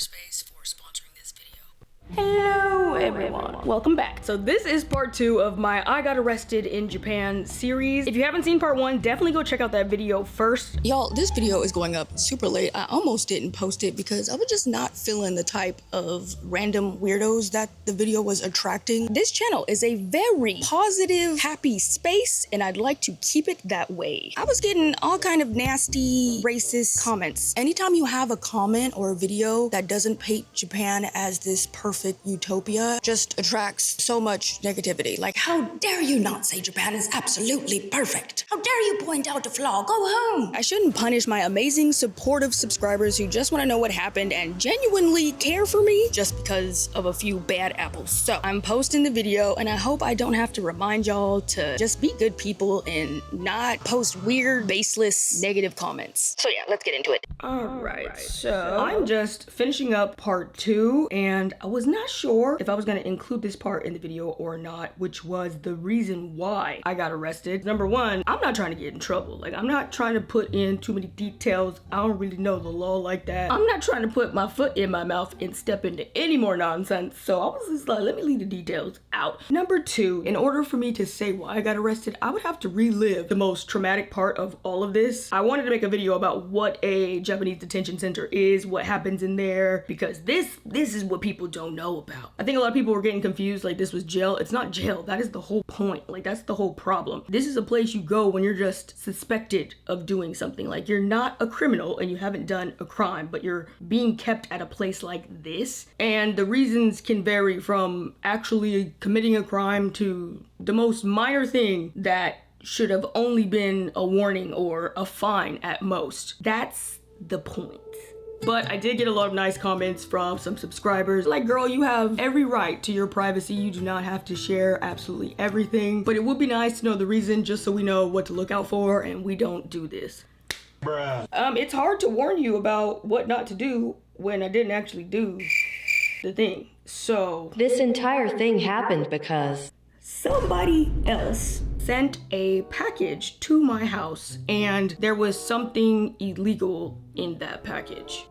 Squarespace for sponsoring this video. Hello everyone, welcome back. So this is part 2 of my I Got Arrested in Japan series. If you haven't seen part 1, definitely go check out that video first. Y'all, this video is going up super late. I almost didn't post it because I was just not feeling the type of random weirdos that the video was attracting. This channel is a very positive, happy space, and I'd like to keep it that way. I was getting all kind of nasty, racist comments. Anytime you have a comment or a video that doesn't paint Japan as this perfect utopia, just attracts so much negativity. Like, how dare you not say Japan is absolutely perfect? How dare you point out the flaw? Go home! I shouldn't punish my amazing, supportive subscribers who just want to know what happened and genuinely care for me just because of a few bad apples. So I'm posting the video, and I hope I don't have to remind y'all to just be good people and not post weird, baseless, negative comments. So yeah, let's get into it. Alright, so I'm just finishing up part 2, and I was not sure if I was going to include this part in the video or not, which was the reason why I got arrested. Number one, I'm not trying to get in trouble. Like, I'm not trying to put in too many details. I don't really know the law like that. I'm not trying to put my foot in my mouth and step into any more nonsense. So I was just like, let me leave the details out. Number 2, in order for me to say why I got arrested, I would have to relive the most traumatic part of all of this. I wanted to make a video about what a Japanese detention center is, what happens in there, because this is what people don't know about. I think a lot of people were getting confused, like this was jail. It's not jail. That is the whole point. Like, that's the whole problem. This is a place you go when you're just suspected of doing something. Like, you're not a criminal and you haven't done a crime, but you're being kept at a place like this. And the reasons can vary from actually committing a crime to the most minor thing that should have only been a warning or a fine at most. That's the point. But I did get a lot of nice comments from some subscribers. Like, girl, you have every right to your privacy. You do not have to share absolutely everything. But it would be nice to know the reason, just so we know what to look out for and we don't do this. Bruh. It's hard to warn you about what not to do when I didn't actually do the thing. So this entire thing happened because somebody else sent a package to my house and there was something illegal in that package.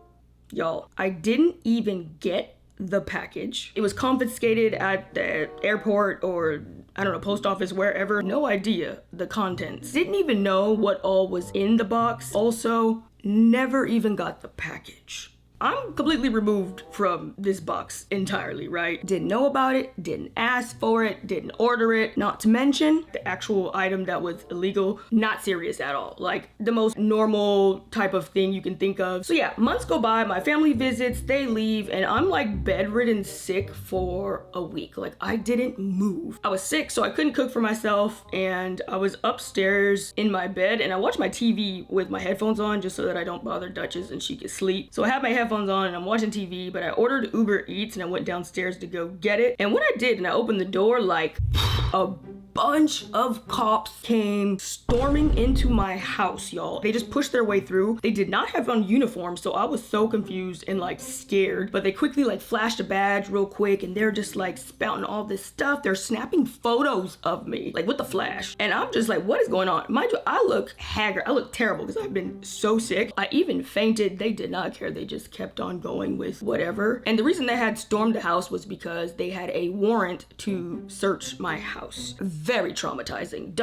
Y'all, I didn't even get the package. It was confiscated at the airport or, I don't know, post office, wherever. No idea the contents. Didn't even know what all was in the box. Also, never even got the package. I'm completely removed from this box entirely, right? Didn't know about it, didn't ask for it, didn't order it. Not to mention the actual item that was illegal, not serious at all. Like, the most normal type of thing you can think of. So yeah, months go by, my family visits, they leave, and I'm like bedridden sick for a week. Like, I didn't move. I was sick, so I couldn't cook for myself, and I was upstairs in my bed, and I watched my TV with my headphones on just so that I don't bother Duchess and she could sleep. So I had my headphones on and I'm watching TV, but I ordered Uber Eats and I went downstairs to go get it. And when I did and I opened the door, like, a bunch of cops came storming into my house, y'all. They just pushed their way through. They did not have on uniforms, so I was so confused and like scared, but they quickly like flashed a badge real quick and they're just like spouting all this stuff. They're snapping photos of me, like with the flash. And I'm just like, what is going on? Mind you, I look haggard. I look terrible because I've been so sick. I even fainted. They did not care. They just kept on going with whatever. And the reason they had stormed the house was because they had a warrant to search my house. Very traumatizing.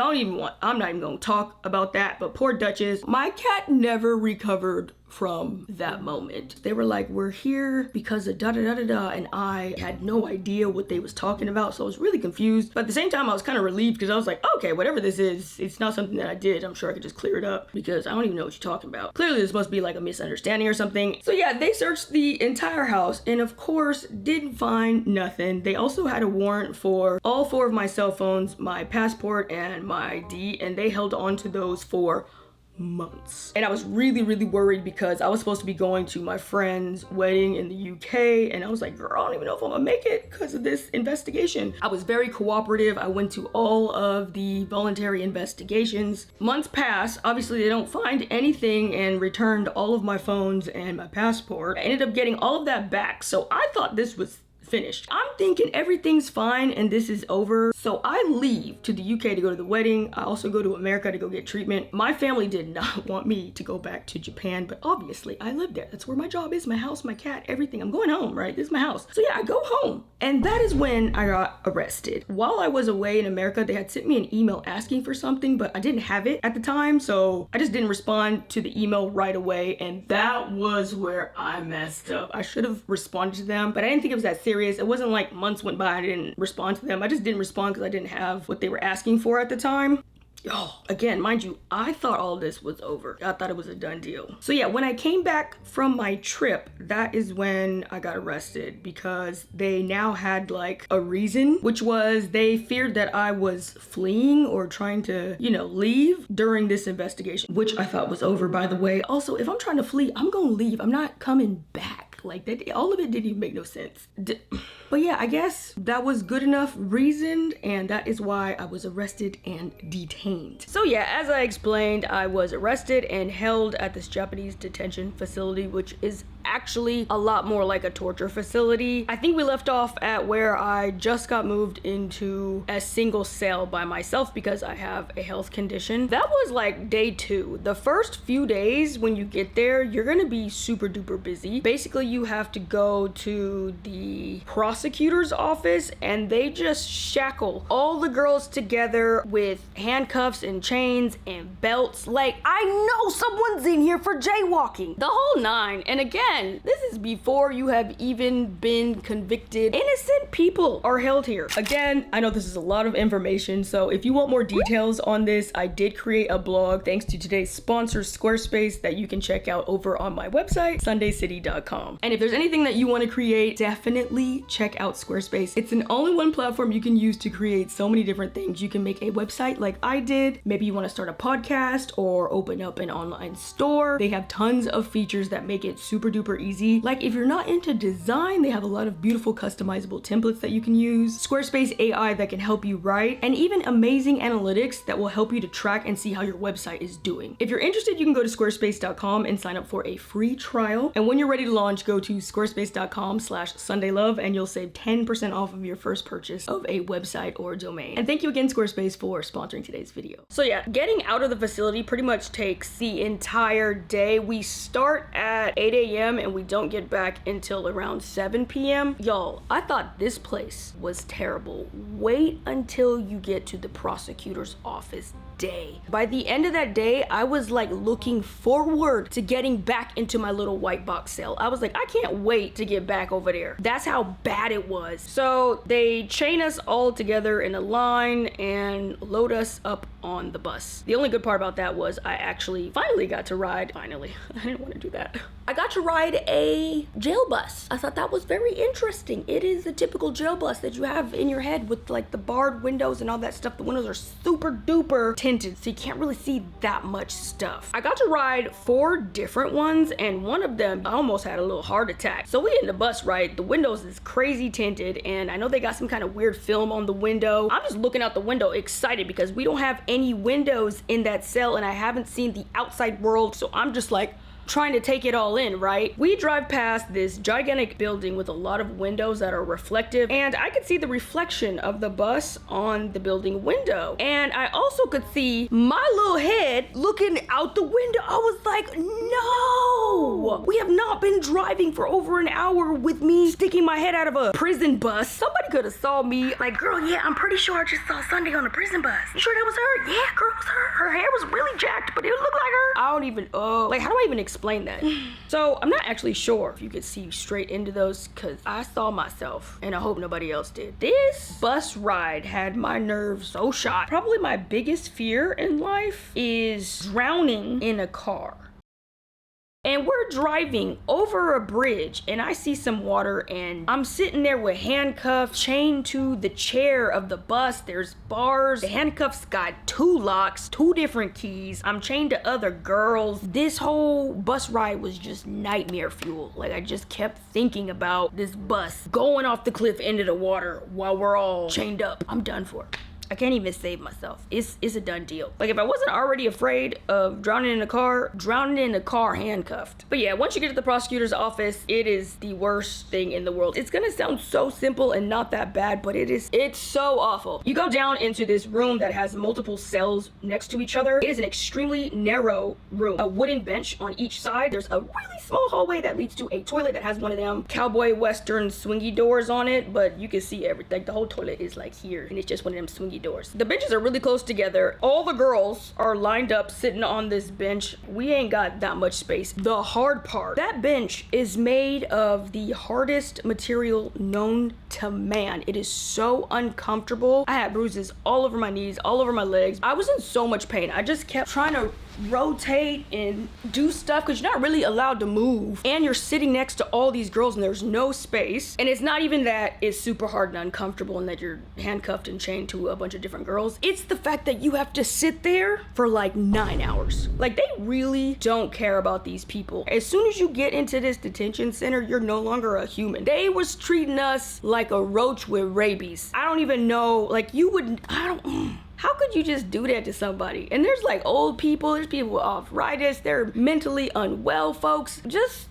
I'm not even gonna talk about that, but poor Duchess, my cat never recovered from that moment. They were like, we're here because of da-da-da-da-da, and I had no idea what they was talking about, so I was really confused. But at the same time, I was kind of relieved because I was like, okay, whatever this is, it's not something that I did. I'm sure I could just clear it up because I don't even know what you're talking about. Clearly, this must be like a misunderstanding or something. So yeah, they searched the entire house and of course, didn't find nothing. They also had a warrant for all 4 of my cell phones, my passport, and my ID, and they held on to those for months. And I was really worried because I was supposed to be going to my friend's wedding in the UK, and I was like, girl, I don't even know if I'm gonna make it because of this investigation. I was very cooperative. I went to all of the voluntary investigations. Months pass, obviously they don't find anything, and returned all of my phones and my passport. I ended up getting all of that back, so I thought this was finished. I'm thinking everything's fine and this is over. So I leave to the UK to go to the wedding. I also go to America to go get treatment. My family did not want me to go back to Japan, but obviously I live there. That's where my job is, my house, my cat, everything. I'm going home, right? This is my house. So yeah, I go home. And that is when I got arrested. While I was away in America, they had sent me an email asking for something, but I didn't have it at the time. So I just didn't respond to the email right away. And that was where I messed up. I should have responded to them, but I didn't think it was that serious. It wasn't like months went by, I didn't respond to them. I just didn't respond because I didn't have what they were asking for at the time. Oh, again, mind you, I thought all this was over. I thought it was a done deal. So yeah, when I came back from my trip, that is when I got arrested because they now had like a reason, which was they feared that I was fleeing or trying to, leave during this investigation, which I thought was over, by the way. Also, if I'm trying to flee, I'm gonna leave. I'm not coming back. Like that, all of it didn't even make no sense. But yeah, I guess that was good enough reason, and that is why I was arrested and detained. So yeah, as I explained, I was arrested and held at this Japanese detention facility, which is actually a lot more like a torture facility. I think we left off at where I just got moved into a single cell by myself because I have a health condition. That was like day 2. The first few days when you get there, you're gonna be super duper busy. Basically, you have to go to the prosecutor's office and they just shackle all the girls together with handcuffs and chains and belts. Like, I know someone's in here for jaywalking. The whole 9. And again, this is before you have even been convicted. Innocent people are held here. Again, I know this is a lot of information, so if you want more details on this, I did create a blog thanks to today's sponsor, Squarespace, that you can check out over on my website, sundaycity.com. And if there's anything that you want to create, definitely check out Squarespace. It's an all-in-one platform you can use to create so many different things. You can make a website like I did. Maybe you want to start a podcast or open up an online store. They have tons of features that make it super duper easy. Like if you're not into design, they have a lot of beautiful customizable templates that you can use, Squarespace AI that can help you write, and even amazing analytics that will help you to track and see how your website is doing. If you're interested, you can go to squarespace.com and sign up for a free trial. And when you're ready to launch, go to squarespace.com/sundaylove and you'll save 10% off of your first purchase of a website or domain. And thank you again, Squarespace, for sponsoring today's video. So yeah, getting out of the facility pretty much takes the entire day. We start at 8 a.m. and we don't get back until around 7 p.m. Y'all, I thought this place was terrible. Wait until you get to the prosecutor's office day. By the end of that day, I was like looking forward to getting back into my little white box cell. I was like, I can't wait to get back over there. That's how bad it was. So they chain us all together in a line and load us up on the bus. The only good part about that was I actually finally got to ride. Finally, I didn't want to do that. I got to ride a jail bus. I thought that was very interesting. It is a typical jail bus that you have in your head with like the barred windows and all that stuff. The windows are super duper tinted, so you can't really see that much stuff. I got to ride 4 different ones, and one of them I almost had a little heart attack. So we in the bus, right? The windows is crazy tinted, and I know they got some kind of weird film on the window. I'm just looking out the window excited because we don't have any windows in that cell, and I haven't seen the outside world, so I'm just like trying to take it all in, right? We drive past this gigantic building with a lot of windows that are reflective, and I could see the reflection of the bus on the building window. And I also could see my little head looking out the window. I was like, no! We have not been driving for over an hour with me sticking my head out of a prison bus. Somebody could have saw me like, girl, yeah, I'm pretty sure I just saw Sunday on a prison bus. You sure that was her? Yeah, girl, it was her. Her hair was really jacked, but it looked like her. I don't even, like, how do I even explain that? So I'm not actually sure if you could see straight into those because I saw myself and I hope nobody else did. This bus ride had my nerves so shot. Probably my biggest fear in life is drowning in a car. And we're driving over a bridge and I see some water and I'm sitting there with handcuffs chained to the chair of the bus. There's bars. The handcuffs got 2 locks, 2 different keys. I'm chained to other girls. This whole bus ride was just nightmare fuel. Like I just kept thinking about this bus going off the cliff into the water while we're all chained up. I'm done for. I can't even save myself. It's a done deal. Like, if I wasn't already afraid of drowning in a car handcuffed. But yeah, once you get to the prosecutor's office, it is the worst thing in the world. It's gonna sound so simple and not that bad, but it's so awful. You go down into this room that has multiple cells next to each other. It is an extremely narrow room. A wooden bench on each side. There's a really small hallway that leads to a toilet that has one of them cowboy western swingy doors on it, but you can see everything. The whole toilet is like here, and it's just one of them swingy doors. The benches are really close together. All the girls are lined up sitting on this bench. We ain't got that much space. The hard part, that bench is made of the hardest material known to man. It is so uncomfortable. I had bruises all over my knees, all over my legs. I was in so much pain. I just kept trying to rotate and do stuff because you're not really allowed to move, and you're sitting next to all these girls and there's no space. And it's not even that it's super hard and uncomfortable and that you're handcuffed and chained to a bunch of different girls. It's the fact that you have to sit there for like 9 hours. Like, they really don't care about these people. As soon as you get into this detention center, you're no longer a human. They was treating us like a roach with rabies. I don't even know, like, how could you just do that to somebody? And there's like old people, there's people with arthritis, they're mentally unwell folks. Just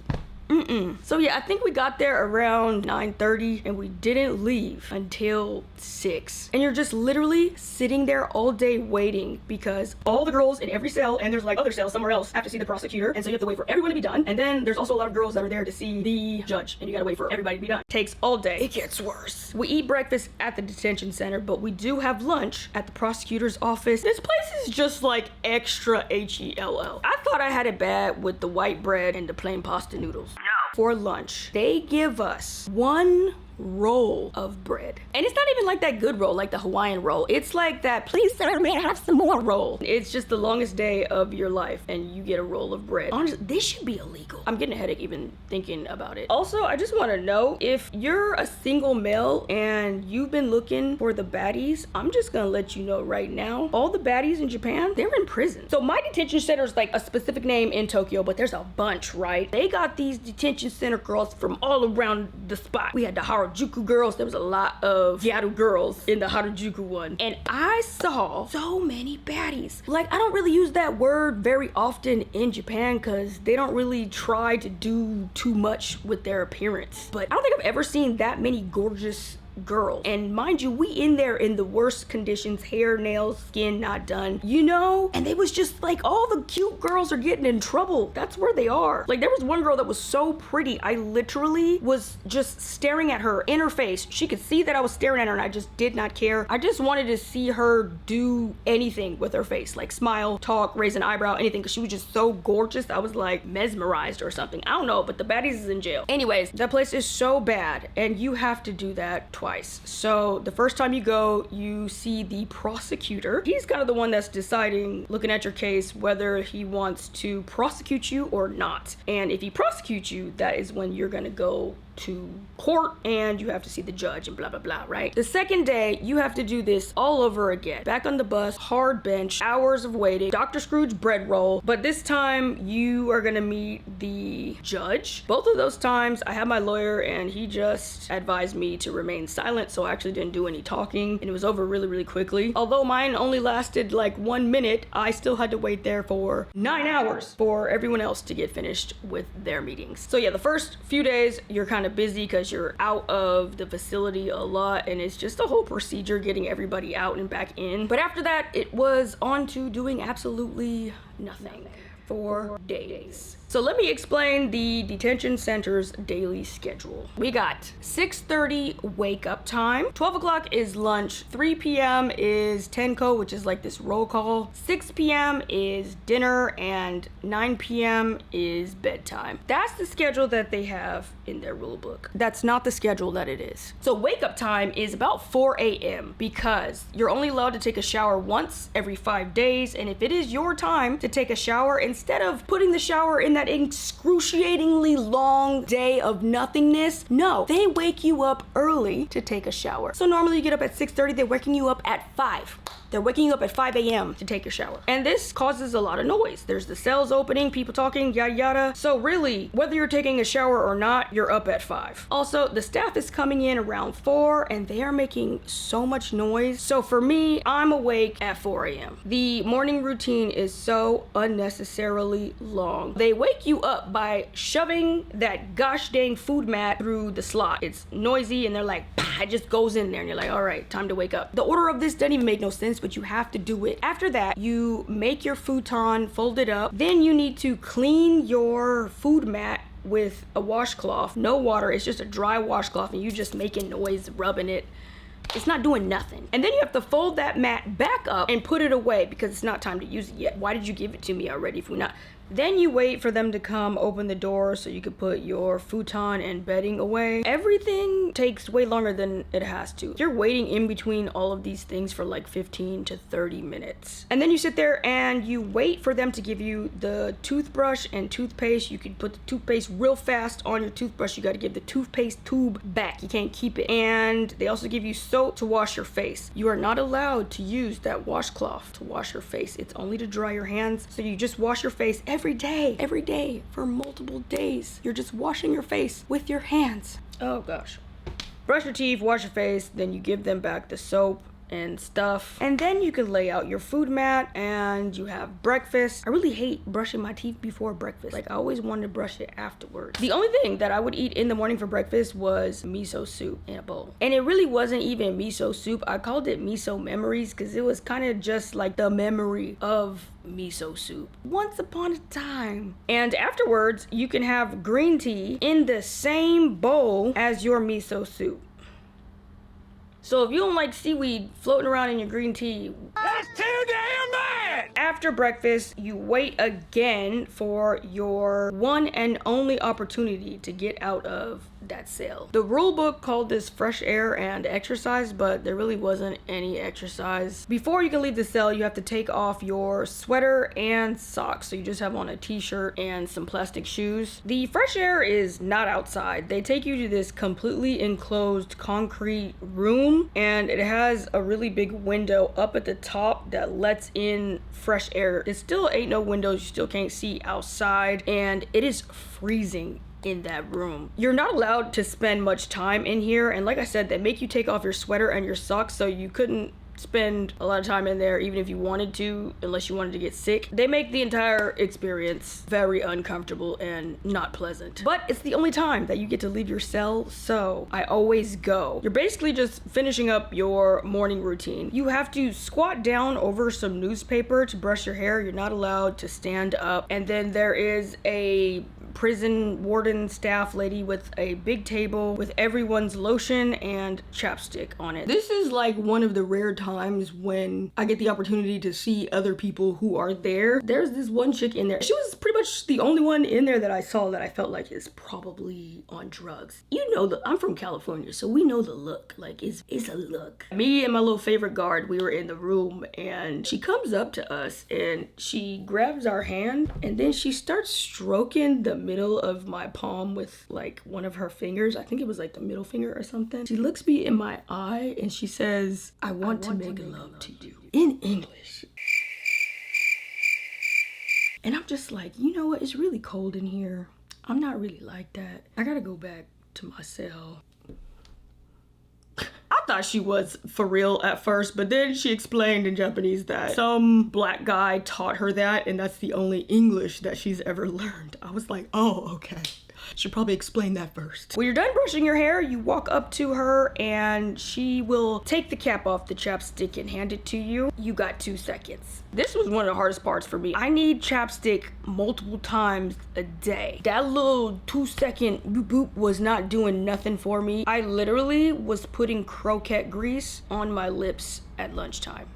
So yeah, I think we got there around 9:30 and we didn't leave until 6. And you're just literally sitting there all day waiting because all the girls in every cell, and there's like other cells somewhere else, have to see the prosecutor. And so you have to wait for everyone to be done. And then there's also a lot of girls that are there to see the judge, and you gotta wait for everybody to be done. Takes all day. It gets worse. We eat breakfast at the detention center, but we do have lunch at the prosecutor's office. This place is just like extra HELL. I thought I had it bad with the white bread and the plain pasta noodles. No. For lunch, they give us one roll of bread. And it's not even like that good roll, like the Hawaiian roll. It's like that, please sir, may I have some more roll. It's just the longest day of your life and you get a roll of bread. Honestly, this should be illegal. I'm getting a headache even thinking about it. Also, I just want to know, if you're a single male and you've been looking for the baddies, I'm just gonna let you know right now, all the baddies in Japan, they're in prison. So my detention center is like a specific name in Tokyo, but there's a bunch, right? They got these detention center girls from all around the spot. We had the Harajuku girls. There was a lot of Gyaru girls in the Harajuku one. And I saw so many baddies. Like, I don't really use that word very often in Japan because they don't really try to do too much with their appearance. But I don't think I've ever seen that many gorgeous girls. And mind you, we in there in the worst conditions, hair, nails, skin not done, you know? And they was just like, all the cute girls are getting in trouble. That's where they are. Like, there was one girl that was so pretty, I literally was just staring at her in her face. She could see that I was staring at her and I just did not care. I just wanted to see her do anything with her face, like smile, talk, raise an eyebrow, anything, because she was just so gorgeous. I was like mesmerized or something. I don't know, but the baddies is in jail. Anyways, that place is so bad and you have to do that twice. So the first time you go, you see the prosecutor. He's kind of the one that's deciding, looking at your case, whether he wants to prosecute you or not. And if he prosecutes you, that is when you're gonna go to court and you have to see the judge and blah blah blah, right? The second day you have to do this all over again. Back on the bus, hard bench, hours of waiting, Dr. Scrooge bread roll, but this time you are gonna meet the judge. Both of those times I had my lawyer and he just advised me to remain silent, so I actually didn't do any talking and it was over really quickly. Although mine only lasted like 1 minute, I still had to wait there for 9 hours for everyone else to get finished with their meetings. So yeah, the first few days you're kind of busy because you're out of the facility a lot and it's just a whole procedure getting everybody out and back in. But after that, it was on to doing absolutely nothing for days. So let me explain the detention center's daily schedule. We got 6:30 wake up time, 12 o'clock is lunch, 3 p.m. is tenko, which is like this roll call, 6 p.m. is dinner, and 9 p.m. is bedtime. That's the schedule that they have in their rule book. That's not the schedule that it is. So wake up time is about 4 a.m. because you're only allowed to take a shower once every 5 days, and if it is your time to take a shower, instead of putting the shower in that excruciatingly long day of nothingness? No, they wake you up early to take a shower. So normally you get up at 6:30, they're waking you up at 5. They're waking you up at 5 a.m. to take a shower. And this causes a lot of noise. There's the cells opening, people talking, yada yada. So really, whether you're taking a shower or not, you're up at 5. Also, the staff is coming in around 4 and they are making so much noise. So for me, I'm awake at 4 a.m. The morning routine is so unnecessarily long. They wake you up by shoving that gosh dang food mat through the slot. It's noisy and they're like, pah, it just goes in there and you're like, all right, time to wake up. The order of this doesn't even make no sense, but you have to do it. After that, you make your futon, fold it up. Then you need to clean your food mat with a washcloth. No water, it's just a dry washcloth and you just making noise, rubbing it. It's not doing nothing. And then you have to fold that mat back up and put it away because it's not time to use it yet. Why did you give it to me already if we're not? Then you wait for them to come open the door so you can put your futon and bedding away. Everything takes way longer than it has to. You're waiting in between all of these things for like 15 to 30 minutes. And then you sit there and you wait for them to give you the toothbrush and toothpaste. You can put the toothpaste real fast on your toothbrush. You gotta give the toothpaste tube back. You can't keep it. And they also give you soap to wash your face. You are not allowed to use that washcloth to wash your face. It's only to dry your hands. So you just wash your face every day for multiple days. You're just washing your face with your hands. Oh gosh. Brush your teeth, wash your face, then you give them back the soap and stuff. And then you can lay out your food mat and you have breakfast. I really hate brushing my teeth before breakfast. Like I always wanted to brush it afterwards. The only thing that I would eat in the morning for breakfast was miso soup in a bowl. And it really wasn't even miso soup. I called it miso memories because it was kind of just like the memory of miso soup once upon a time. And afterwards, you can have green tea in the same bowl as your miso soup. So if you don't like seaweed floating around in your green tea, that's too damn bad! After breakfast, you wait again for your one and only opportunity to get out of that cell. The rule book called this fresh air and exercise, but there really wasn't any exercise. Before you can leave the cell, you have to take off your sweater and socks. So you just have on a t-shirt and some plastic shoes. The fresh air is not outside. They take you to this completely enclosed concrete room and it has a really big window up at the top that lets in fresh air. It still ain't no windows. You still can't see outside and it is freezing in that room. You're not allowed to spend much time in here, and like I said, they make you take off your sweater and your socks, so you couldn't spend a lot of time in there even if you wanted to, unless you wanted to get sick. They make the entire experience very uncomfortable and not pleasant. But it's the only time that you get to leave your cell, so I always go. You're basically just finishing up your morning routine. You have to squat down over some newspaper to brush your hair. You're not allowed to stand up. And then there is a prison warden staff lady with a big table with everyone's lotion and chapstick on it. This is like one of the rare times when I get the opportunity to see other people who are there. There's this one chick in there. She was pretty much the only one in there that I saw that I felt like is probably on drugs. You know, I'm from California, so we know the look. Like, it's a look. Me and my little favorite guard, we were in the room and she comes up to us and she grabs our hand and then she starts stroking the middle of my palm with like one of her fingers. I think it was like the middle finger or something. She looks me in my eye and she says, I want to make love to you in English. And I'm just like, you know what? It's really cold in here. I'm not really like that. I gotta go back to my cell. I thought she was for real at first, but then she explained in Japanese that some black guy taught her that and that's the only English that she's ever learned. I was like, oh, okay. Should probably explain that first. When you're done brushing your hair, you walk up to her and she will take the cap off the chapstick and hand it to you. You got 2 seconds. This was one of the hardest parts for me. I need chapstick multiple times a day. That little 2-second boop boop was not doing nothing for me. I literally was putting croquette grease on my lips at lunchtime.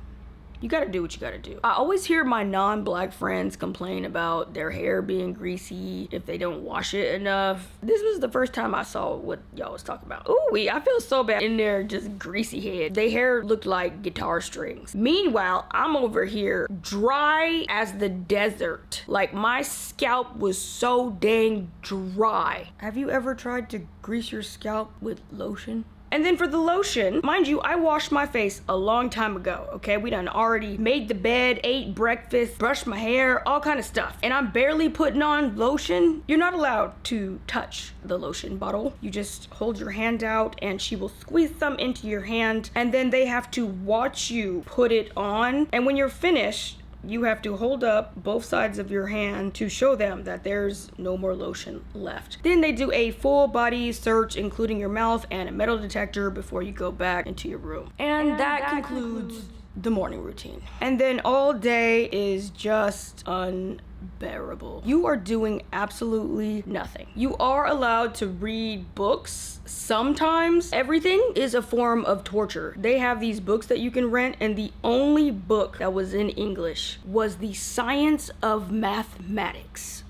You gotta do what you gotta do. I always hear my non-black friends complain about their hair being greasy if they don't wash it enough. This was the first time I saw what y'all was talking about. Ooh, I feel so bad in their just greasy head. Their hair looked like guitar strings. Meanwhile, I'm over here dry as the desert. Like my scalp was so dang dry. Have you ever tried to grease your scalp with lotion? And then for the lotion, mind you, I washed my face a long time ago, okay? We done already made the bed, ate breakfast, brushed my hair, all kind of stuff. And I'm barely putting on lotion. You're not allowed to touch the lotion bottle. You just hold your hand out and she will squeeze some into your hand. And then they have to watch you put it on. And when you're finished, you have to hold up both sides of your hand to show them that there's no more lotion left. Then they do a full body search, including your mouth and a metal detector before you go back into your room. And that concludes the morning routine. And then all day is just unbearable. You are doing absolutely nothing. You are allowed to read books sometimes. Everything is a form of torture. They have these books that you can rent, and the only book that was in English was The Science of Mathematics.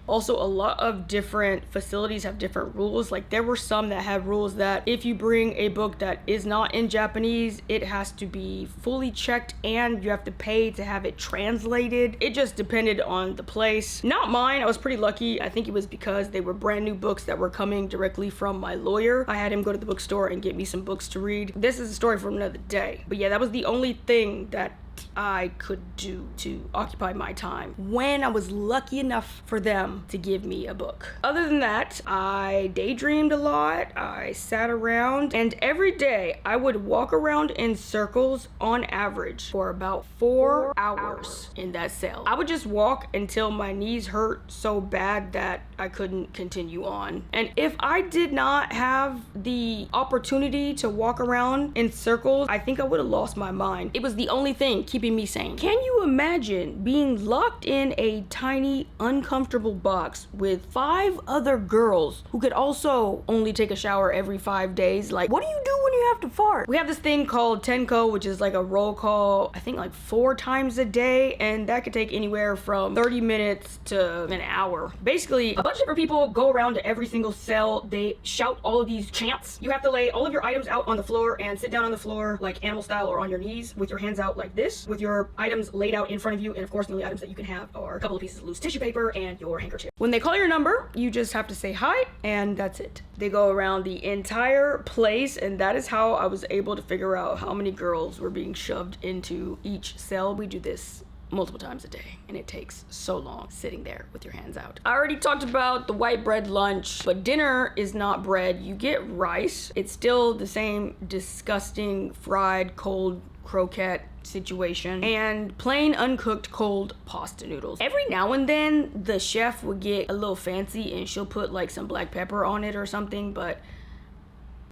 Also, a lot of different facilities have different rules. Like there were some that have rules that if you bring a book that is not in Japanese, it has to be fully checked and you have to pay to have it translated. It just depended on the place. Not mine. I was pretty lucky. I think it was because they were brand new books that were coming directly from my lawyer. I had him go to the bookstore and get me some books to read. This is a story for another day. But yeah, that was the only thing that I could do to occupy my time when I was lucky enough for them to give me a book. Other than that, I daydreamed a lot. I sat around, and every day I would walk around in circles on average for about 4 hours in that cell. I would just walk until my knees hurt so bad that I couldn't continue on. And if I did not have the opportunity to walk around in circles, I think I would have lost my mind. It was the only thing keeping me sane. Can you imagine being locked in a tiny, uncomfortable box with 5 other girls who could also only take a shower every 5 days? Like, what do you do when you have to fart? We have this thing called tenko, which is like a roll call, I think like 4 times a day, and that could take anywhere from 30 minutes to an hour. Basically, a bunch of different people go around to every single cell. They shout all of these chants. You have to lay all of your items out on the floor and sit down on the floor like animal style or on your knees with your hands out like this, with your items laid out in front of you. And of course, the only items that you can have are a couple of pieces of loose tissue paper and your handkerchief. When they call your number, you just have to say hi, and that's it. They go around the entire place, and that is how I was able to figure out how many girls were being shoved into each cell. We do this multiple times a day, and it takes so long sitting there with your hands out. I already talked about the white bread lunch, but dinner is not bread. You get rice. It's still the same disgusting fried cold croquette situation and plain uncooked cold pasta noodles. Every now and then the chef would get a little fancy and she'll put like some black pepper on it or something, but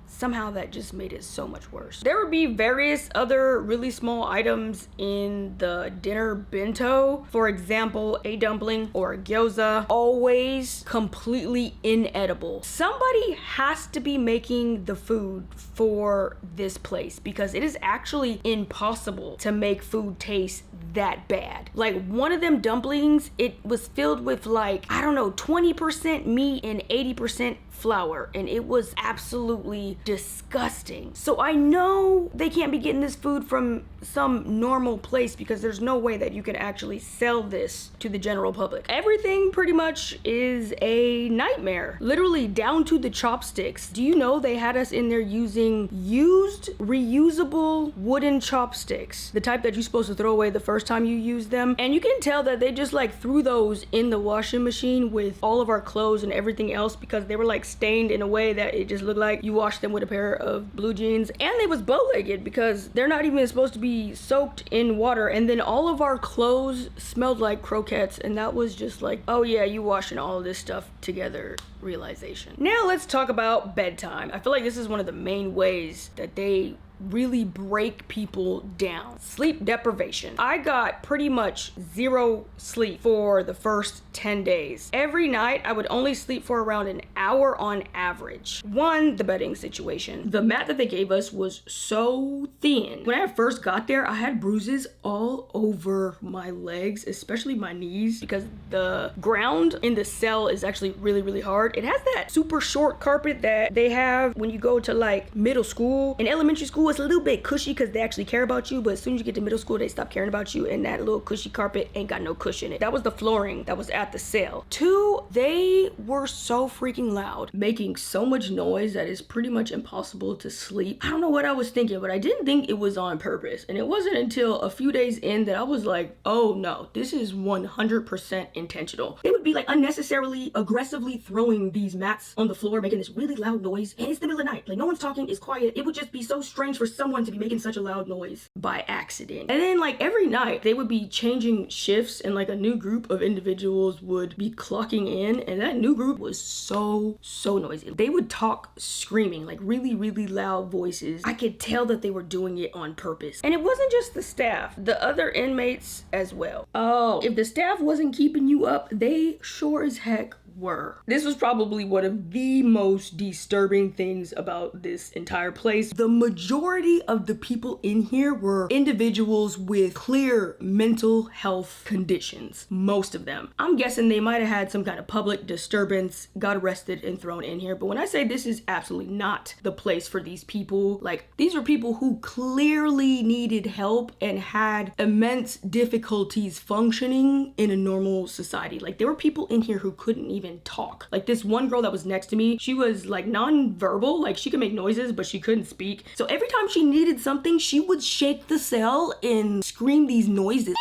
somehow that just made it so much worse. There would be various other really small items in the dinner bento. For example, a dumpling or a gyoza, always completely inedible. Somebody has to be making the food for this place because it is actually impossible to make food taste that bad. Like one of them dumplings, it was filled with like, I don't know, 20% meat and 80% flour, and it was absolutely disgusting. So I know they can't be getting this food from some normal place because there's no way that you can actually sell this to the general public. Everything pretty much is a nightmare, literally down to the chopsticks. Do you know they had us in there using used reusable wooden chopsticks, the type that you're supposed to throw away the first time you use them? And you can tell that they just like threw those in the washing machine with all of our clothes and everything else because they were like stained in a way that it just looked like you washed them with a pair of blue jeans. And they was bow-legged because they're not even supposed to be soaked in water. And then all of our clothes smelled like croquettes, and that was just like, oh yeah, you washing all of this stuff together realization. Now let's talk about bedtime. I feel like this is one of the main ways that they really break people down. Sleep deprivation. I got pretty much zero sleep for the first 10 days. Every night I would only sleep for around an hour on average. One, the bedding situation. The mat that they gave us was so thin. When I first got there, I had bruises all over my legs, especially my knees, because the ground in the cell is actually really, really hard. It has that super short carpet that they have when you go to like middle school. In elementary school, it's a little bit cushy because they actually care about you, but as soon as you get to middle school, they stop caring about you, and that little cushy carpet ain't got no cushion in it. That was the flooring that was at the cell. Two, they were so freaking loud, making so much noise that it's pretty much impossible to sleep. I don't know what I was thinking, but I didn't think it was on purpose. And it wasn't until a few days in that I was like, oh no, this is 100% intentional. They would be like unnecessarily aggressively throwing these mats on the floor, making this really loud noise. And it's the middle of the night. Like no one's talking, it's quiet. It would just be so strange for someone to be making such a loud noise by accident. And then like every night they would be changing shifts, and like a new group of individuals would be clocking in, and that new group was so noisy. They would talk screaming, like really, really loud voices. I could tell that they were doing it on purpose. And it wasn't just the staff, the other inmates as well. Oh, if the staff wasn't keeping you up, they sure as heck were. This was probably one of the most disturbing things about this entire place. The majority of the people in here were individuals with clear mental health conditions. Most of them. I'm guessing they might have had some kind of public disturbance, got arrested and thrown in here. But when I say this is absolutely not the place for these people, like these are people who clearly needed help and had immense difficulties functioning in a normal society. Like there were people in here who couldn't even talk. Like this one girl that was next to me, she was like non-verbal, like she could make noises but she couldn't speak. So every time she needed something, she would shake the cell and scream these noises.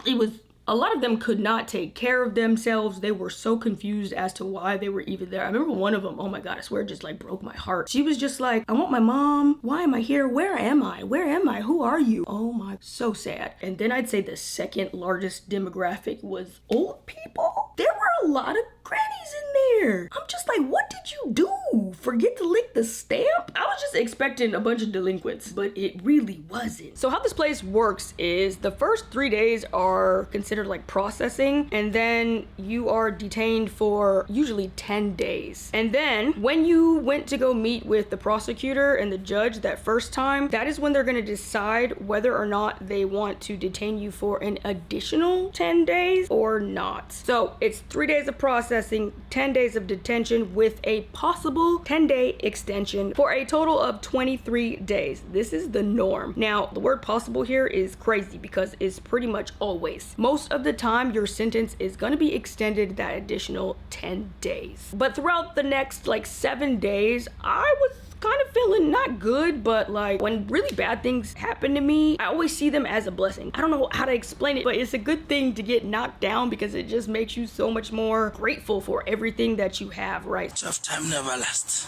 It was a lot of them could not take care of themselves. They were so confused as to why they were even there. I remember one of them, oh my God, I swear it just like broke my heart. She was just like, I want my mom. Why am I here? Where am I? Where am I? Who are you? Oh my, so sad. And then I'd say the second largest demographic was old people. There were a lot of grannies in there. I'm just like, what did you do? Forget to lick the stamp? I was just expecting a bunch of delinquents, but it really wasn't. So how this place works is the first 3 days are considered like processing, and then you are detained for usually 10 days. And then when you went to go meet with the prosecutor and the judge that first time, that is when they're going to decide whether or not they want to detain you for an additional 10 days or not. So it's 3 days of processing, 10 days of detention with a possible 10-day extension for a total of 23 days. This is the norm. Now, the word possible here is crazy because it's pretty much always. Most of the time, your sentence is going to be extended that additional 10 days. But throughout the next like 7 days, I was kind of feeling not good, but like when really bad things happen to me, I always see them as a blessing. I don't know how to explain it, but it's a good thing to get knocked down because it just makes you so much more grateful for everything that you have, right? Tough time never lasts.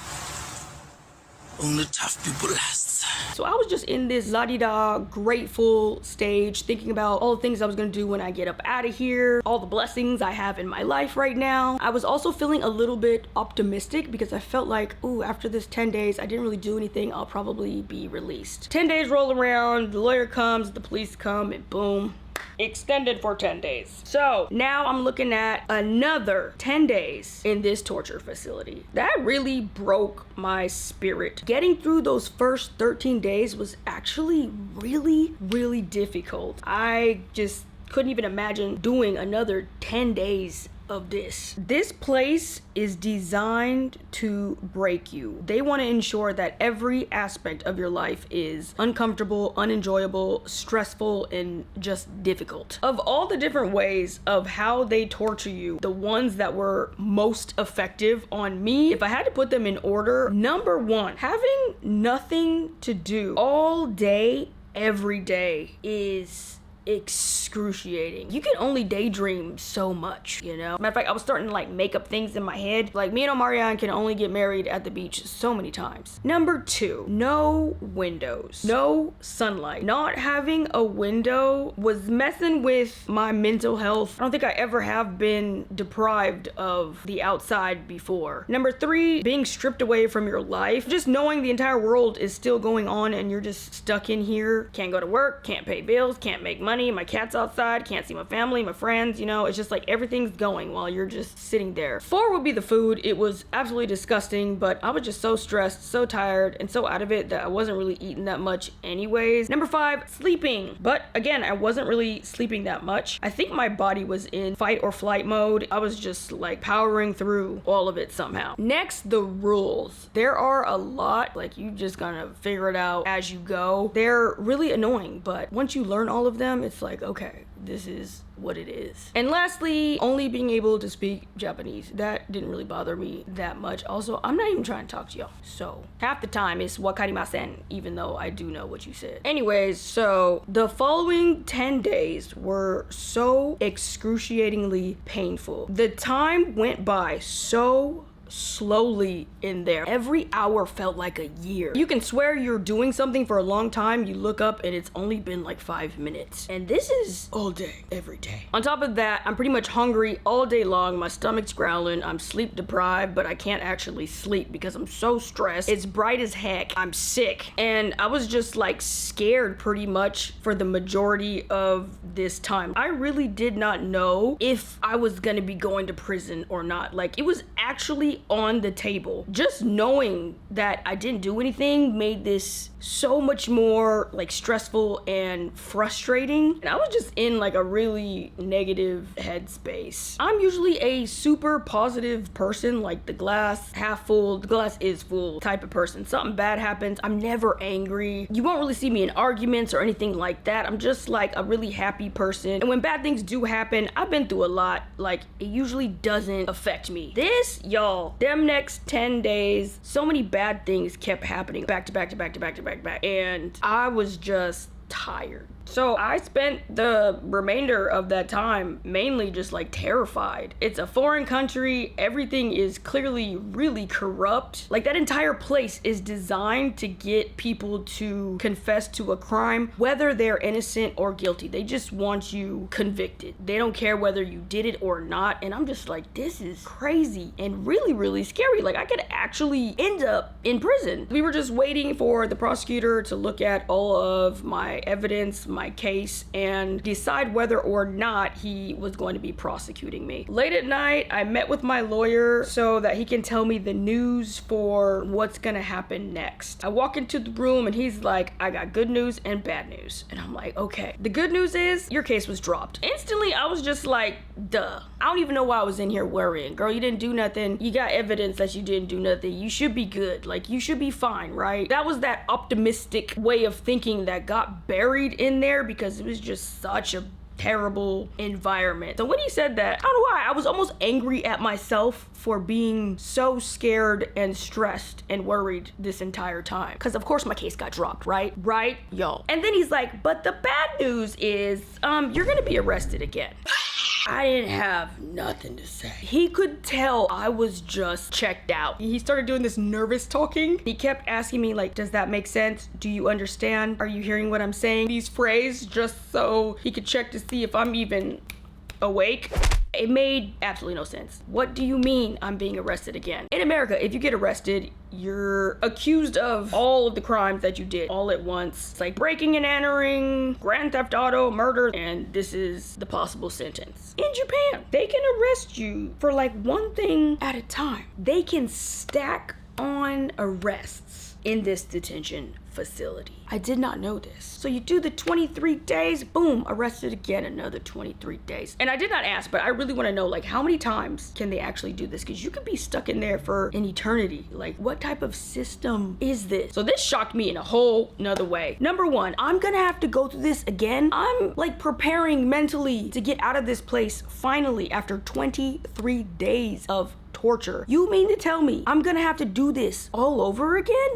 Only tough people last. So I was just in this la-di-da grateful stage, thinking about all the things I was gonna do when I get up out of here, all the blessings I have in my life right now. I was also feeling a little bit optimistic because I felt like, ooh, after this 10 days, I didn't really do anything, I'll probably be released. 10 days roll around, the lawyer comes, the police come, and boom, extended for 10 days. So now I'm looking at another 10 days in this torture facility. That really broke my spirit. Getting through those first 13 days was actually really, really difficult. I just couldn't even imagine doing another 10 days of this. This place is designed to break you. They want to ensure that every aspect of your life is uncomfortable, unenjoyable, stressful, and just difficult. Of all the different ways of how they torture you, the ones that were most effective on me, if I had to put them in order, number one, having nothing to do all day, every day is excruciating. You can only daydream so much, you know? Matter of fact, I was starting to like make up things in my head. Like me and Omarion can only get married at the beach so many times. Number 2, no windows, no sunlight. Not having a window was messing with my mental health. I don't think I ever have been deprived of the outside before. Number 3, being stripped away from your life. Just knowing the entire world is still going on and you're just stuck in here. Can't go to work, can't pay bills, can't make money. My cat's outside, can't see my family, my friends, you know, it's just like everything's going while you're just sitting there. 4 would be the food. It was absolutely disgusting, but I was just so stressed, so tired, and so out of it that I wasn't really eating that much anyways. Number 5, sleeping. But again, I wasn't really sleeping that much. I think my body was in fight or flight mode. I was just like powering through all of it somehow. Next, the rules. There are a lot, like you just gonna figure it out as you go. They're really annoying, but once you learn all of them, it's like, okay, this is what it is. And lastly, only being able to speak Japanese. That didn't really bother me that much. Also, I'm not even trying to talk to y'all. So half the time it's wakarimasen, even though I do know what you said. Anyways, so the following 10 days were so excruciatingly painful. The time went by so slowly in there. Every hour felt like a year. You can swear you're doing something for a long time. You look up and it's only been like 5 minutes. And this is all day, every day. On top of that, I'm pretty much hungry all day long. My stomach's growling. I'm sleep deprived, but I can't actually sleep because I'm so stressed. It's bright as heck. I'm sick. And I was just like scared pretty much for the majority of this time. I really did not know if I was gonna be going to prison or not. Like it was actually on the table. Just knowing that I didn't do anything made this so much more like stressful and frustrating. And I was just in like a really negative headspace. I'm usually a super positive person, like the glass half full, the glass is full type of person. Something bad happens, I'm never angry. You won't really see me in arguments or anything like that. I'm just like a really happy person. And when bad things do happen, I've been through a lot, like it usually doesn't affect me. This, y'all, them next 10 days, so many bad things kept happening back to back to back to back to back to back. And I was just tired. So I spent the remainder of that time mainly just like terrified. It's a foreign country. Everything is clearly really corrupt. Like that entire place is designed to get people to confess to a crime, whether they're innocent or guilty. They just want you convicted. They don't care whether you did it or not. And I'm just like, this is crazy and really, really scary. Like I could actually end up in prison. We were just waiting for the prosecutor to look at all of my evidence, my case, and decide whether or not he was going to be prosecuting me. Late at night, I met with my lawyer so that he can tell me the news for what's gonna happen next. I walk into the room and he's like, I got good news and bad news. And I'm like, okay. The good news is your case was dropped. Instantly, I was just like, duh. I don't even know why I was in here worrying. Girl, you didn't do nothing. You got evidence that you didn't do nothing. You should be good. Like, you should be fine, right? That was that optimistic way of thinking that got buried in there because it was just such a terrible environment. So when he said that, I don't know why, I was almost angry at myself for being so scared and stressed and worried this entire time. Because of course my case got dropped, right? Right, y'all. And then he's like, but the bad news is, you're gonna be arrested again. I didn't have nothing to say. He could tell I was just checked out. He started doing this nervous talking. He kept asking me like, does that make sense? Do you understand? Are you hearing what I'm saying? These phrases just so he could check to see if I'm even awake. It made absolutely no sense. What do you mean I'm being arrested again? In America, if you get arrested, you're accused of all of the crimes that you did all at once. It's like breaking and entering, grand theft auto, murder, and this is the possible sentence. In Japan, they can arrest you for like one thing at a time. They can stack on arrests in this detention facility. I did not know this. So you do the 23 days, boom, arrested again, another 23 days. And I did not ask, but I really want to know, like, how many times can they actually do this? Because you could be stuck in there for an eternity. Like, what type of system is this? So this shocked me in a whole nother way. Number one, I'm gonna have to go through this again. I'm like preparing mentally to get out of this place finally after 23 days of torture. You mean to tell me I'm gonna have to do this all over again?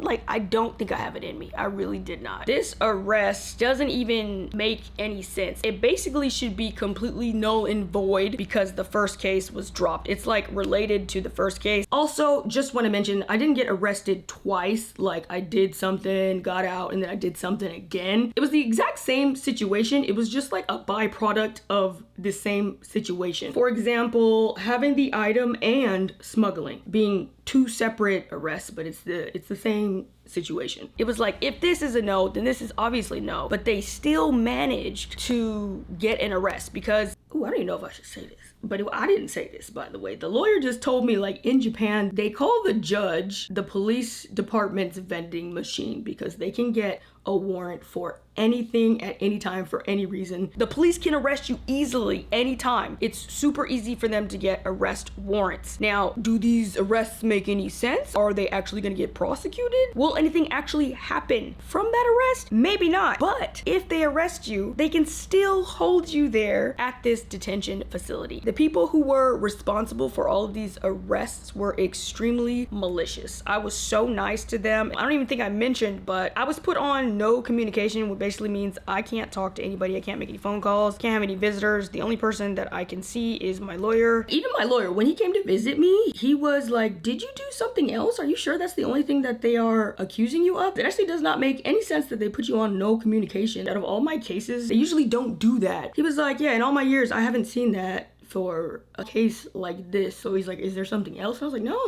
Like, I don't think I have it in me. I really did not. This arrest doesn't even make any sense. It basically should be completely null and void because the first case was dropped. It's like related to the first case. Also, just want to mention, I didn't get arrested twice. Like, I did something, got out, and then I did something again. It was the exact same situation. It was just like a byproduct of the same situation. For example, having the item and smuggling being two separate arrests, but it's the same situation. It was like, if this is a no, then this is obviously no, but they still managed to get an arrest because, ooh, I don't even know if I should say this, but I didn't say this, by the way. The lawyer just told me, like, in Japan, they call the judge the police department's vending machine because they can get a warrant for anything at any time for any reason. The police can arrest you easily anytime. It's super easy for them to get arrest warrants. Now, do these arrests make any sense? Are they actually gonna get prosecuted? Will anything actually happen from that arrest? Maybe not. But if they arrest you, they can still hold you there at this detention facility. The people who were responsible for all of these arrests were extremely malicious. I was so nice to them. I don't even think I mentioned, but I was put on no communication, which basically means I can't talk to anybody. I can't make any phone calls, can't have any visitors. The only person that I can see is my lawyer. Even my lawyer, when he came to visit me, he was like, did you do something else? Are you sure that's the only thing that they are accusing you of? It actually does not make any sense that they put you on no communication. Out of all my cases, they usually don't do that. He was like, yeah, in all my years, I haven't seen that for a case like this. So he's like, is there something else? I was like, no,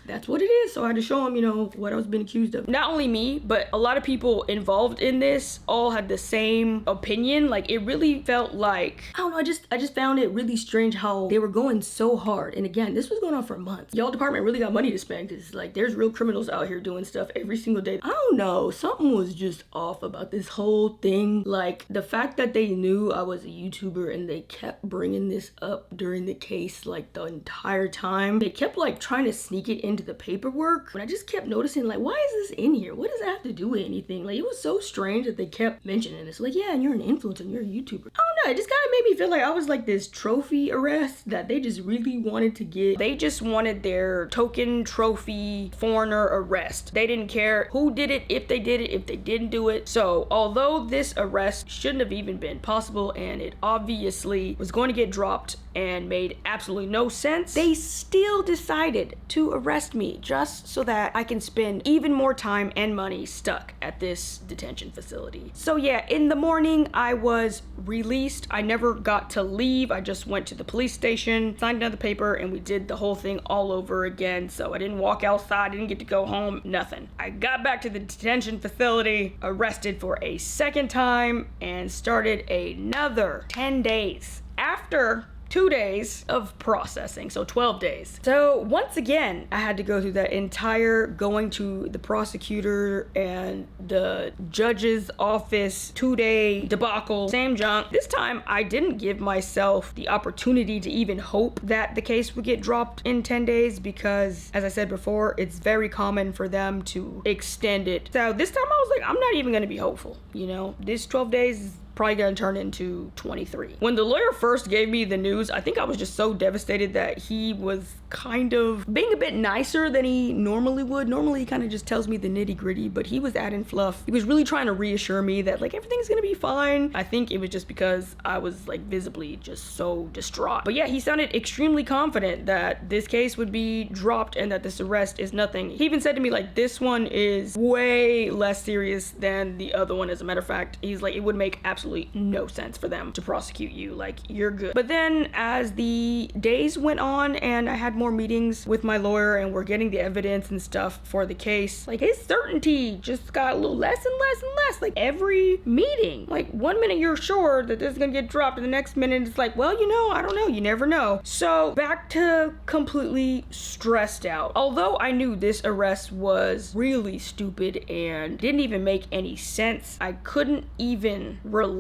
that's what it is. So I had to show him, you know, what I was being accused of. Not only me, but a lot of people involved in this all had the same opinion. Like, it really felt like, I don't know, I just found it really strange how they were going so hard. And again, this was going on for months. Y'all department really got money to spend because, like, there's real criminals out here doing stuff every single day. I don't know, something was just off about this whole thing. Like, the fact that they knew I was a YouTuber and they kept bringing this up during the case, like, the entire time. They kept, like, trying to sneak it into the paperwork. And I just kept noticing, like, why is this in here? What does that have to do with anything? Like, it was so strange that they kept mentioning this. Like, yeah, and you're an influencer and you're a YouTuber. I don't know, it just kind of made me feel like I was like this trophy arrest that they just really wanted to get. They just wanted their token trophy foreigner arrest. They didn't care who did it, if they did it, if they didn't do it. So although this arrest shouldn't have even been possible and it obviously was going to get dropped and made absolutely no sense, they still decided to arrest me just so that I can spend even more time and money stuck at this detention facility. So yeah, in the morning I was released. I never got to leave. I just went to the police station, signed another paper, and we did the whole thing all over again. So I didn't walk outside, didn't get to go home, nothing. I got back to the detention facility, arrested for a second time, and started another 10 days after 2 days of processing, so 12 days. So once again, I had to go through that entire going to the prosecutor and the judge's office 2-day debacle, same junk. This time, I didn't give myself the opportunity to even hope that the case would get dropped in 10 days because, as I said before, it's very common for them to extend it. So this time I was like, I'm not even gonna be hopeful, you know? This 12 days is probably gonna turn into 23. When the lawyer first gave me the news, I think I was just so devastated that he was kind of being a bit nicer than he normally would. Normally he kind of just tells me the nitty gritty, but he was adding fluff. He was really trying to reassure me that, like, everything's gonna be fine. I think it was just because I was, like, visibly just so distraught. But yeah, he sounded extremely confident that this case would be dropped and that this arrest is nothing. He even said to me, like, this one is way less serious than the other one. As a matter of fact, he's like, it would make absolutely no sense for them to prosecute you. Like, you're good. But then as the days went on and I had more meetings with my lawyer and we're getting the evidence and stuff for the case, like, his certainty just got a little less and less and less. Like, every meeting, like, one minute you're sure that this is gonna get dropped and the next minute it's like, well, you know, I don't know, you never know. So back to completely stressed out. Although I knew this arrest was really stupid and didn't even make any sense, I couldn't even relax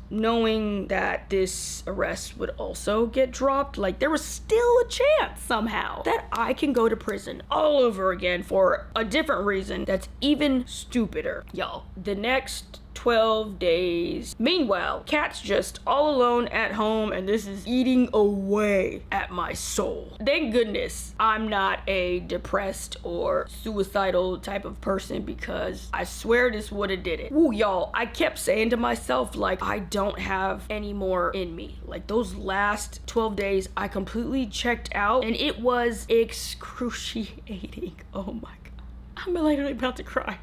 knowing that this arrest would also get dropped. Like, there was still a chance somehow that I can go to prison all over again for a different reason that's even stupider. Y'all, the next 12 days. Meanwhile, Kat's just all alone at home, and this is eating away at my soul. Thank goodness I'm not a depressed or suicidal type of person, because I swear this would have did it. Woo, y'all, I kept saying to myself, like, I don't have any more in me. Like, those last 12 days, I completely checked out, and it was excruciating. Oh my God. I'm literally about to cry.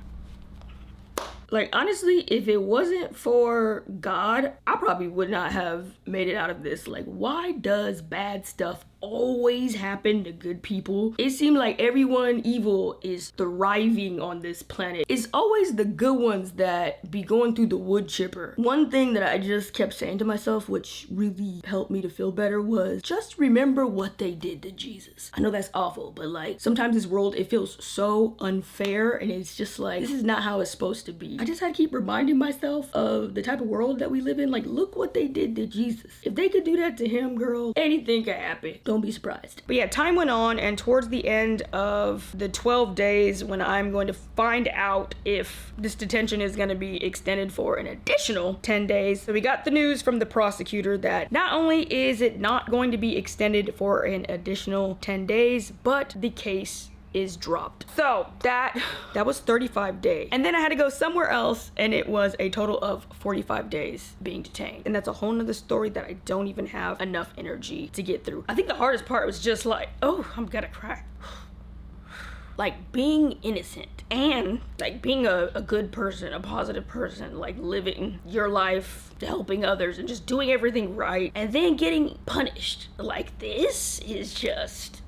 Like, honestly, if it wasn't for God, I probably would not have made it out of this. Like, why does bad stuff always happen to good people? It seemed like everyone evil is thriving on this planet. It's always the good ones that be going through the wood chipper. One thing that I just kept saying to myself, which really helped me to feel better, was just remember what they did to Jesus. I know that's awful, but like, sometimes this world, it feels so unfair, and it's just like, this is not how it's supposed to be. I just had to keep reminding myself of the type of world that we live in. Like, look what they did to Jesus. If they could do that to him, girl, anything could happen. Don't be surprised. But yeah, time went on, and towards the end of the 12 days, when I'm going to find out if this detention is going to be extended for an additional 10 days, so we got the news from the prosecutor that not only is it not going to be extended for an additional 10 days, but the case is dropped. So that was 35 days. And then I had to go somewhere else, and it was a total of 45 days being detained. And that's a whole nother story that I don't even have enough energy to get through. I think the hardest part was just like, oh, I'm gonna cry. Like, being innocent and like being a good person, a positive person, like living your life, helping others, and just doing everything right, and then getting punished like this is just,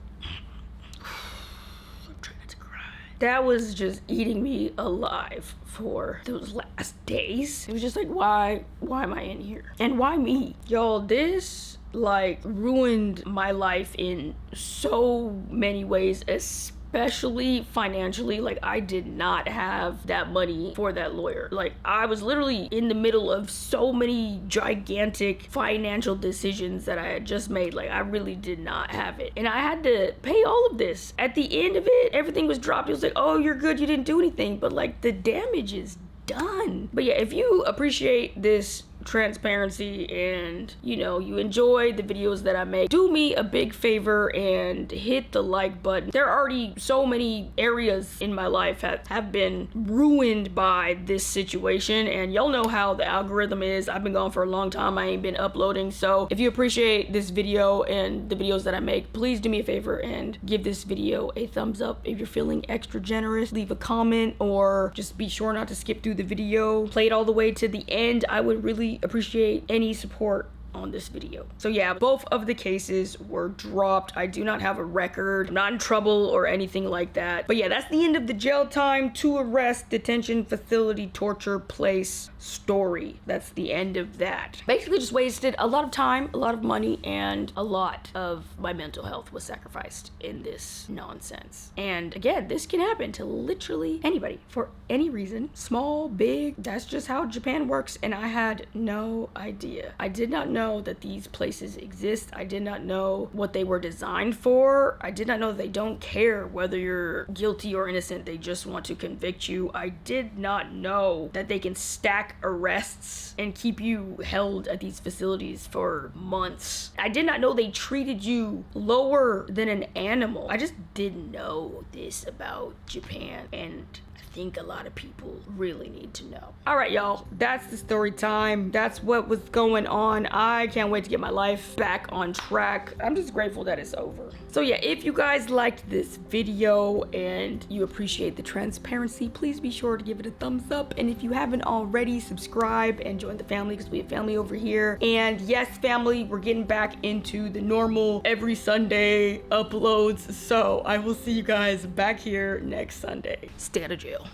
that was just eating me alive for those last days. It was just like, why am I in here? And why me? Y'all, this like ruined my life in so many ways, especially financially. Like, I did not have that money for that lawyer. Like, I was literally in the middle of so many gigantic financial decisions that I had just made. Like, I really did not have it, and I had to pay all of this. At the end of it, everything was dropped. It was like, oh, you're good, you didn't do anything, but like, the damage is done. But yeah, if you appreciate this transparency and you know you enjoy the videos that I make, do me a big favor and hit the like button. There are already so many areas in my life that have been ruined by this situation, and y'all know how the algorithm is. I've been gone for a long time, I ain't been uploading. So if you appreciate this video and the videos that I make, please do me a favor and give this video a thumbs up. If you're feeling extra generous, leave a comment, or just be sure not to skip through the video. Play it all the way to the end. I would really appreciate any support on this video. So yeah, both of the cases were dropped. I do not have a record. I'm not in trouble or anything like that. But yeah, that's the end of the jail time to arrest, detention facility, torture place story. That's the end of that. Basically just wasted a lot of time, a lot of money, and a lot of my mental health was sacrificed in this nonsense. And again, this can happen to literally anybody for any reason, small, big. That's just how Japan works, and I had no idea. I did not know that these places exist. I did not know what they were designed for. I did not know that they don't care whether you're guilty or innocent. They just want to convict you. I did not know that they can stack arrests and keep you held at these facilities for months. I did not know they treated you lower than an animal. I just didn't know this about Japan, and I think a lot of people really need to know. All right, y'all, that's the story time. That's what was going on. I can't wait to get my life back on track. I'm just grateful that it's over. So yeah, if you guys liked this video and you appreciate the transparency, please be sure to give it a thumbs up. And if you haven't already, subscribe and join the family, because we have family over here. And yes, family, we're getting back into the normal every Sunday uploads. So I will see you guys back here next Sunday. Stay out of jail.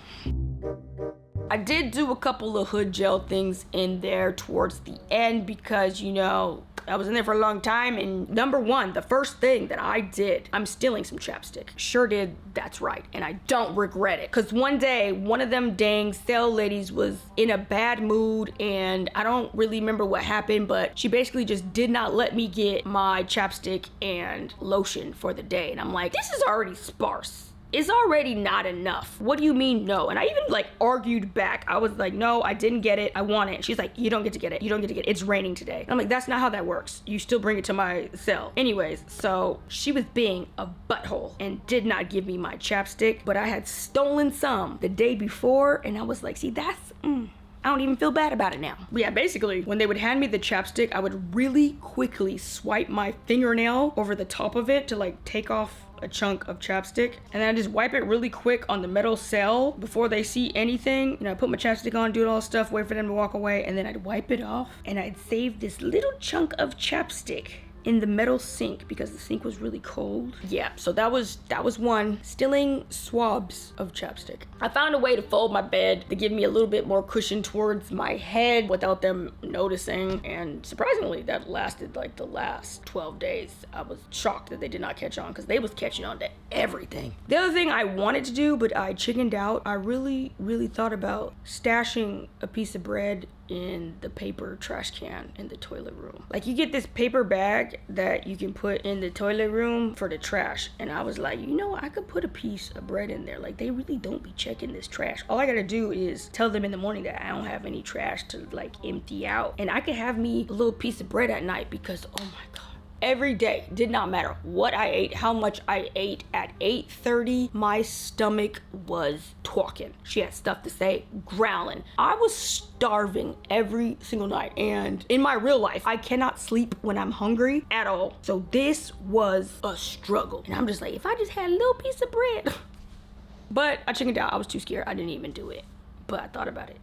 I did do a couple of hood jail things in there towards the end, because, you know, I was in there for a long time, and number one, the first thing that I did, I'm stealing some chapstick. Sure did, that's right, and I don't regret it. Cause one day, one of them dang cell ladies was in a bad mood, and I don't really remember what happened, but she basically just did not let me get my chapstick and lotion for the day. And I'm like, this is already sparse. is already not enough. What do you mean no? And I even like argued back. I was like, no, I didn't get it. I want it. She's like, you don't get to get it. You don't get to get it. It's raining today. And I'm like, that's not how that works. You still bring it to my cell. Anyways, so she was being a butthole and did not give me my chapstick, but I had stolen some the day before, and I was like, see, that's, I don't even feel bad about it now. But yeah, basically, when they would hand me the chapstick, I would really quickly swipe my fingernail over the top of it to like take off a chunk of chapstick, and then I just wipe it really quick on the metal cell before they see anything. You know, I put my chapstick on, do it all stuff, wait for them to walk away, and then I'd wipe it off, and I'd save this little chunk of chapstick in the metal sink because the sink was really cold. Yeah, so that was one. Stealing swabs of chapstick. I found a way to fold my bed to give me a little bit more cushion towards my head without them noticing, and surprisingly that lasted like the last 12 days. I was shocked that they did not catch on because they was catching on to everything. The other thing I wanted to do, but I chickened out, I really thought about stashing a piece of bread in the paper trash can in the toilet room. Like, you get this paper bag that you can put in the toilet room for the trash, and I was like, you know, I could put a piece of bread in there. Like, they really don't be checking this trash. All I gotta do is tell them in the morning that I don't have any trash to like empty out, and I could have me a little piece of bread at night because, oh my god, every day, did not matter what I ate, how much I ate, at 8:30, my stomach was talking. She had stuff to say, growling. I was starving every single night, and in my real life, I cannot sleep when I'm hungry at all. So this was a struggle, and I'm just like, if I just had a little piece of bread. But I chickened out. I was too scared. I didn't even do it, but I thought about it.